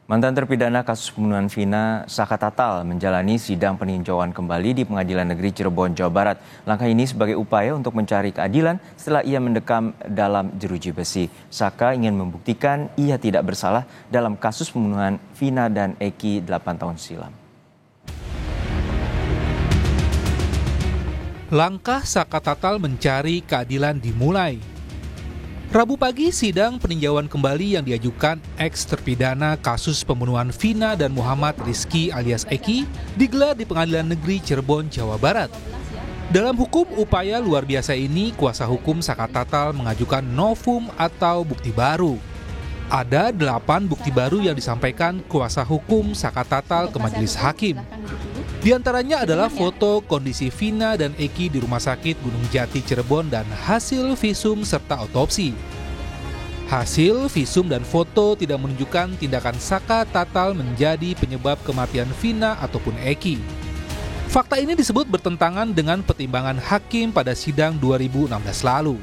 Mantan terpidana kasus pembunuhan Vina, Saka Tatal, menjalani sidang peninjauan kembali di Pengadilan Negeri Cirebon, Jawa Barat. Langkah ini sebagai upaya untuk mencari keadilan setelah ia mendekam dalam jeruji besi. Saka ingin membuktikan ia tidak bersalah dalam kasus pembunuhan Vina dan Eki 8 tahun silam. Langkah Saka Tatal mencari keadilan dimulai. Rabu pagi, sidang peninjauan kembali yang diajukan eks-terpidana kasus pembunuhan Vina dan Muhammad Rizky alias Eki digelar di Pengadilan Negeri Cirebon, Jawa Barat. Dalam hukum upaya luar biasa ini, kuasa hukum Saka Tatal mengajukan novum atau bukti baru. Ada 8 bukti baru yang disampaikan kuasa hukum Saka Tatal ke majelis hakim. Di antaranya adalah foto kondisi Vina dan Eki di Rumah Sakit Gunung Jati Cirebon dan hasil visum serta otopsi. Hasil visum dan foto tidak menunjukkan tindakan Saka Tatal menjadi penyebab kematian Vina ataupun Eki. Fakta ini disebut bertentangan dengan pertimbangan hakim pada sidang 2016 lalu.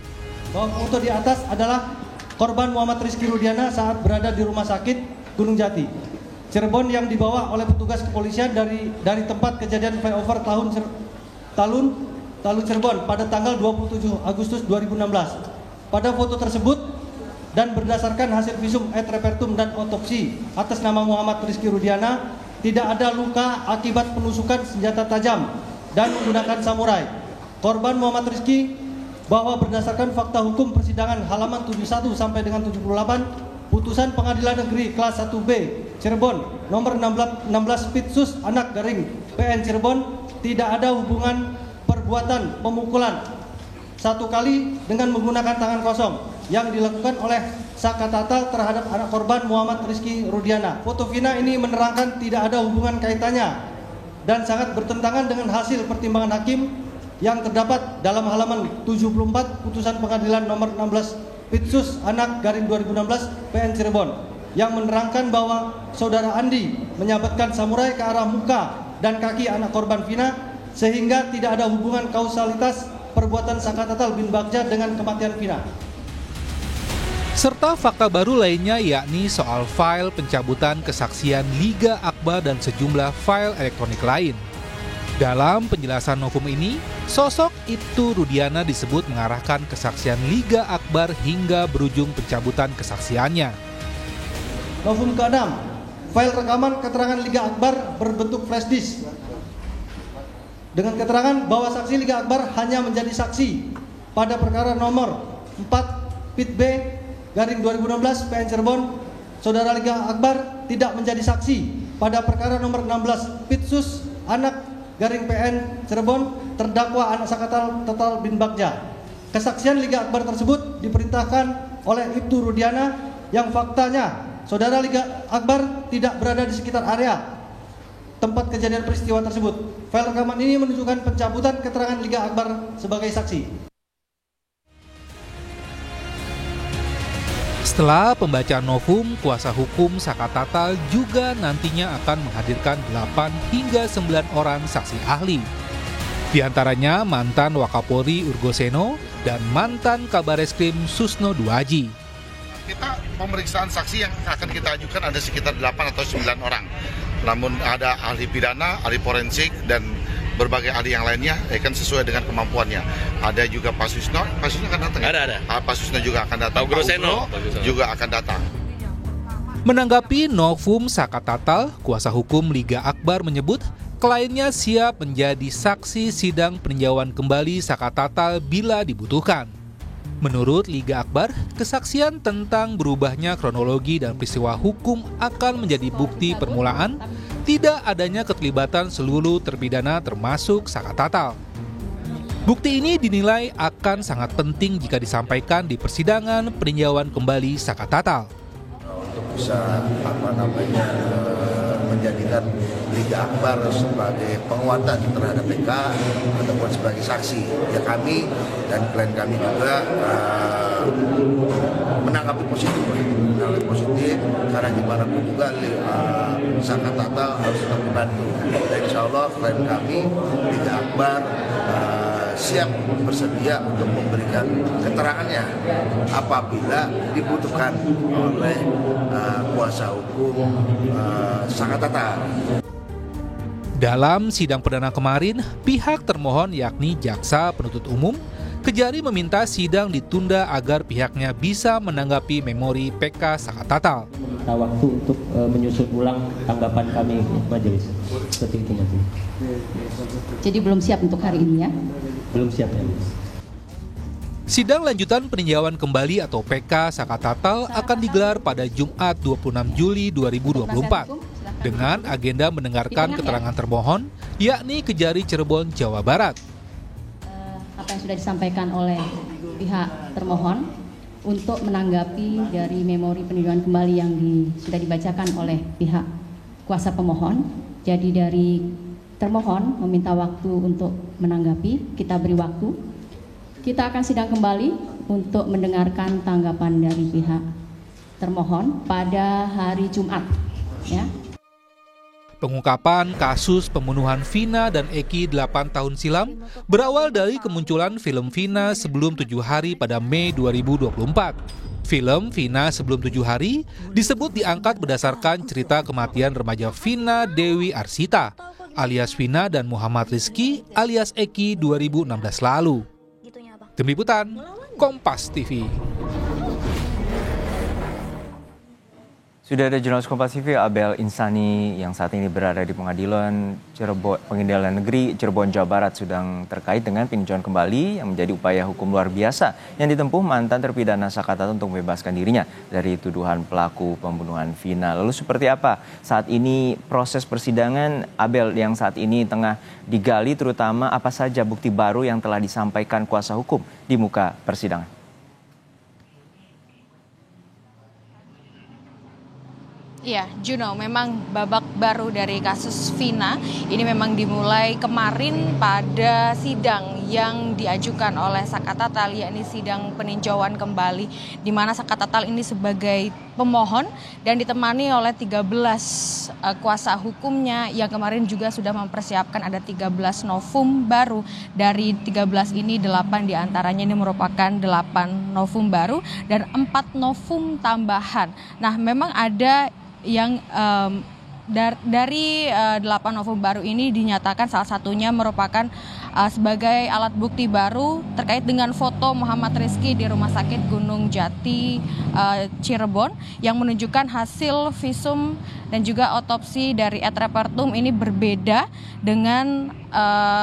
Bahwa foto di atas adalah korban Muhammad Rizky Rudiana saat berada di Rumah Sakit Gunung Jati Cirebon yang dibawa oleh petugas kepolisian dari tempat kejadian flyover Talun Cirebon pada tanggal 27 Agustus 2016. Pada foto tersebut dan berdasarkan hasil visum et repertum dan otopsi atas nama Muhammad Rizky Rudiana, tidak ada luka akibat penusukan senjata tajam dan menggunakan samurai. Korban Muhammad Rizky bahwa berdasarkan fakta hukum persidangan halaman 71 sampai dengan 78, putusan Pengadilan Negeri Kelas 1B Cirebon nomor 16 Pitsus Anak Garing PN Cirebon tidak ada hubungan perbuatan pemukulan satu kali dengan menggunakan tangan kosong yang dilakukan oleh Saka Tatal terhadap anak korban Muhammad Rizky Rudiana. Foto Vina ini menerangkan tidak ada hubungan kaitannya dan sangat bertentangan dengan hasil pertimbangan hakim yang terdapat dalam halaman 74 putusan Pengadilan nomor 16 Pitsus Anak Garing 2016 PN Cirebon yang menerangkan bahwa saudara Andi menyabetkan samurai ke arah muka dan kaki anak korban Vina sehingga tidak ada hubungan kausalitas perbuatan Saka Tatal bin Bagja dengan kematian Vina. Serta fakta baru lainnya yakni soal file pencabutan kesaksian Liga Akbar dan sejumlah file elektronik lain. Dalam penjelasan novum ini, sosok Ibtu Rudiana disebut mengarahkan kesaksian Liga Akbar hingga berujung pencabutan kesaksiannya. Novum ke-6, file rekaman keterangan Liga Akbar berbentuk flash disk. Dengan keterangan bahwa saksi Liga Akbar hanya menjadi saksi pada perkara nomor 4 Pit B Garing 2016 PN Cirebon, saudara Liga Akbar tidak menjadi saksi pada perkara nomor 16 Pitsus Anak Garing PN Cirebon terdakwa anak Saka Tatal bin Bagja. Kesaksian Liga Akbar tersebut diperintahkan oleh Ibtu Rudiana yang faktanya saudara Liga Akbar tidak berada di sekitar area tempat kejadian peristiwa tersebut. File rekaman ini menunjukkan pencabutan keterangan Liga Akbar sebagai saksi. Setelah pembacaan novum, kuasa hukum Saka Tatal juga nantinya akan menghadirkan 8 hingga 9 orang saksi ahli. Di antaranya mantan Wakapolri Urgoseno dan mantan Kabareskrim Susno Duaji. Kita pemeriksaan saksi yang akan kita ajukan ada sekitar 8 atau 9 orang. Namun ada ahli pidana, ahli forensik, dan berbagai ahli yang lainnya kan sesuai dengan kemampuannya. Ada juga Pak Susno akan datang. Ada. Pak Susno juga akan datang. Pak Ugro juga akan datang. Menanggapi novum Saka Tatal, kuasa hukum Liga Akbar menyebut kliennya siap menjadi saksi sidang peninjauan kembali Saka Tatal bila dibutuhkan. Menurut Liga Akbar, kesaksian tentang berubahnya kronologi dan peristiwa hukum akan menjadi bukti permulaan tidak adanya keterlibatan seluruh terpidana termasuk Saka Tatal. Bukti ini dinilai akan sangat penting jika disampaikan di persidangan peninjauan kembali Saka Tatal. Untuk bisa menjadikan Liga Akbar sebagai penguatan terhadap PK ataupun sebagai saksi. Ya kami dan klien kami juga menanggapi positif karena gimana pun juga Saka Tatal harus tetap dibantu. Dan insya Allah klien kami Liga Akbar siap bersedia untuk memberikan keterangannya apabila dibutuhkan oleh kuasa hukum Saka Tatal. Dalam sidang perdana kemarin, pihak termohon yakni jaksa penuntut umum, Kejari meminta sidang ditunda agar pihaknya bisa menanggapi memori PK Saka Tatal. Minta waktu untuk menyusun ulang tanggapan kami majelis. Seperti itu majelis. Jadi belum siap untuk hari ini ya? Belum siap ya. Sidang lanjutan peninjauan kembali atau PK Saka Tatal akan digelar pada Jumat 26 Juli 2024 dengan agenda mendengarkan keterangan termohon, yakni Kejari Cirebon, Jawa Barat. Apa yang sudah disampaikan oleh pihak termohon untuk menanggapi dari memori peninjauan kembali yang sudah dibacakan oleh pihak kuasa pemohon. Jadi dari termohon meminta waktu untuk menanggapi, kita beri waktu. Kita akan sidang kembali untuk mendengarkan tanggapan dari pihak termohon pada hari Jumat. Ya. Pengungkapan kasus pembunuhan Vina dan Eki 8 tahun silam berawal dari kemunculan film Vina sebelum 7 hari pada Mei 2024. Film Vina sebelum 7 hari disebut diangkat berdasarkan cerita kematian remaja Vina Dewi Arsita alias Vina dan Muhammad Rizky alias Eki 2016 lalu. Tim Liputan, Kompas TV. Sudah ada jurnalis Kompas TV Abel Insani yang saat ini berada di Pengadilan Negeri Cirebon, Jawa Barat sedang terkait dengan peninjauan kembali yang menjadi upaya hukum luar biasa yang ditempuh mantan terpidana Saka Tatal untuk membebaskan dirinya dari tuduhan pelaku pembunuhan Vina. Lalu seperti apa saat ini proses persidangan Abel yang saat ini tengah digali, terutama apa saja bukti baru yang telah disampaikan kuasa hukum di muka persidangan? Iya, Juno, memang babak baru dari kasus Vina ini memang dimulai kemarin pada sidang yang diajukan oleh Saka Tatal, yakni sidang peninjauan kembali, di mana Saka Tatal ini sebagai pemohon dan ditemani oleh 13 kuasa hukumnya yang kemarin juga sudah mempersiapkan ada 13 novum baru. Dari 13 ini 8 diantaranya ini merupakan 8 novum baru dan 4 novum tambahan. Nah, memang ada yang dari 8 novum baru ini dinyatakan salah satunya merupakan sebagai alat bukti baru terkait dengan foto Muhammad Rizky di Rumah Sakit Gunung Jati Cirebon yang menunjukkan hasil visum dan juga otopsi dari et repertum ini berbeda dengan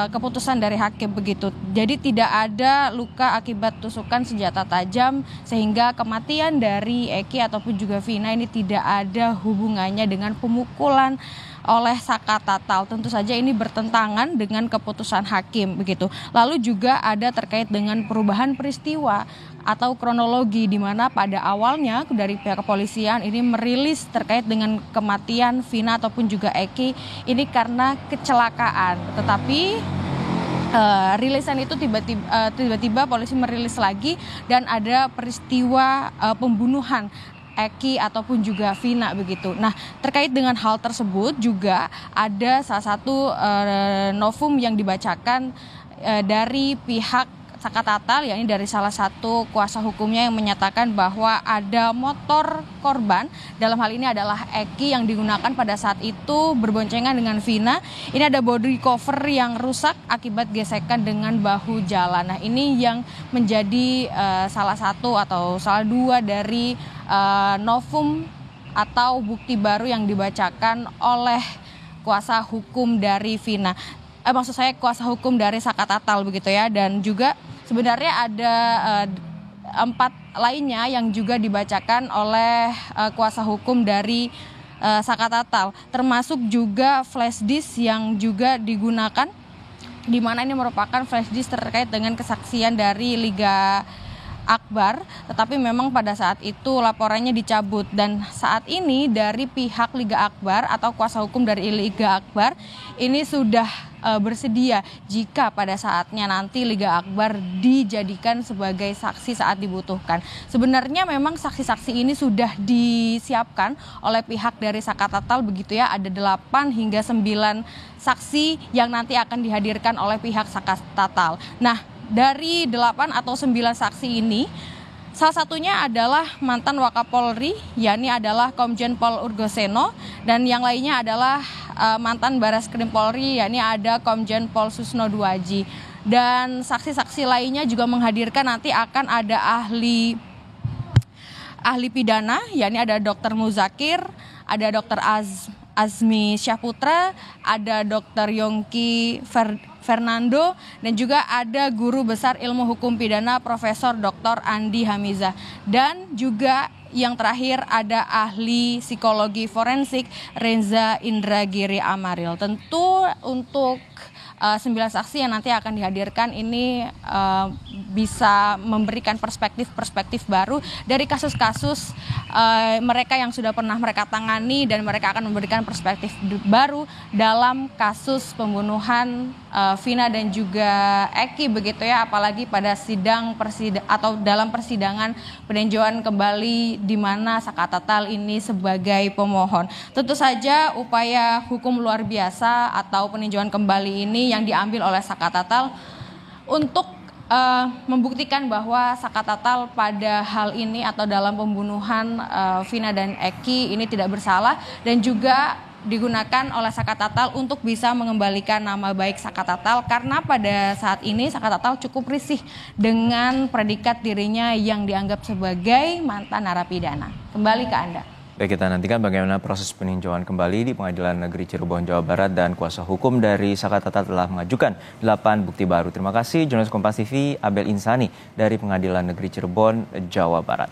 keputusan dari hakim begitu. Jadi tidak ada luka akibat tusukan senjata tajam sehingga kematian dari Eki ataupun juga Vina ini tidak ada hubungannya dengan pemukulan oleh Saka Tatal. Tentu saja ini bertentangan dengan keputusan hakim begitu. Lalu juga ada terkait dengan perubahan peristiwa atau kronologi di mana pada awalnya dari pihak kepolisian ini merilis terkait dengan kematian Vina ataupun juga Eki ini karena kecelakaan. Tetapi rilisan itu tiba-tiba polisi merilis lagi dan ada peristiwa pembunuhan Eki ataupun juga Vina begitu. Nah, terkait dengan hal tersebut juga ada salah satu novum yang dibacakan dari pihak Saka Tatal, yakni dari salah satu kuasa hukumnya yang menyatakan bahwa ada motor korban, dalam hal ini adalah Eki yang digunakan pada saat itu berboncengan dengan Vina. Ini ada body cover yang rusak akibat gesekan dengan bahu jalan. Nah, ini yang menjadi salah satu atau salah dua dari novum atau bukti baru yang dibacakan oleh kuasa hukum dari Vina. Maksud saya kuasa hukum dari Saka Tatal begitu ya, dan juga sebenarnya ada 4 lainnya yang juga dibacakan oleh kuasa hukum dari Saka Tatal, termasuk juga flash disk yang juga digunakan, di mana ini merupakan flash disk terkait dengan kesaksian dari Liga Akbar, tetapi memang pada saat itu laporannya dicabut dan saat ini dari pihak Liga Akbar atau kuasa hukum dari Liga Akbar ini sudah bersedia jika pada saatnya nanti Liga Akbar dijadikan sebagai saksi saat dibutuhkan. Sebenarnya memang saksi-saksi ini sudah disiapkan oleh pihak dari Sakatatal begitu ya, ada 8 hingga 9 saksi yang nanti akan dihadirkan oleh pihak Sakatatal. Nah, dari 8 atau 9 saksi ini, salah satunya adalah mantan Wakapolri, yakni adalah Komjen Pol Urgoseno, dan yang lainnya adalah mantan Bareskrim Polri, yakni ada Komjen Pol Susno Duaji. Dan saksi-saksi lainnya juga menghadirkan nanti akan ada ahli pidana, yakni ada Dr. Muzakir, ada Dr. Azmi Syahputra, ada Dr. Yongki Fernando, dan juga ada Guru Besar Ilmu Hukum Pidana Profesor Dr. Andi Hamizah. Dan juga yang terakhir ada ahli psikologi forensik Reza Indragiri Amaril. Tentu untuk 9 saksi yang nanti akan dihadirkan ini bisa memberikan perspektif baru dari kasus-kasus mereka yang sudah pernah mereka tangani, dan mereka akan memberikan perspektif baru dalam kasus pembunuhan Vina dan juga Eki begitu ya, apalagi pada atau dalam persidangan peninjauan kembali di mana Sakatatal ini sebagai pemohon. Tentu saja upaya hukum luar biasa atau peninjauan kembali ini yang diambil oleh Sakatatal untuk membuktikan bahwa Sakatatal pada hal ini atau dalam pembunuhan Vina dan Eki ini tidak bersalah, dan juga digunakan oleh Sakatatal untuk bisa mengembalikan nama baik Sakatatal, karena pada saat ini Sakatatal cukup risih dengan predikat dirinya yang dianggap sebagai mantan narapidana. Kembali ke Anda. Baik, kita nantikan bagaimana proses peninjauan kembali di Pengadilan Negeri Cirebon, Jawa Barat, dan kuasa hukum dari Sakatatal telah mengajukan 8 bukti baru. Terima kasih jurnalis Kompas TV Abel Insani dari Pengadilan Negeri Cirebon, Jawa Barat.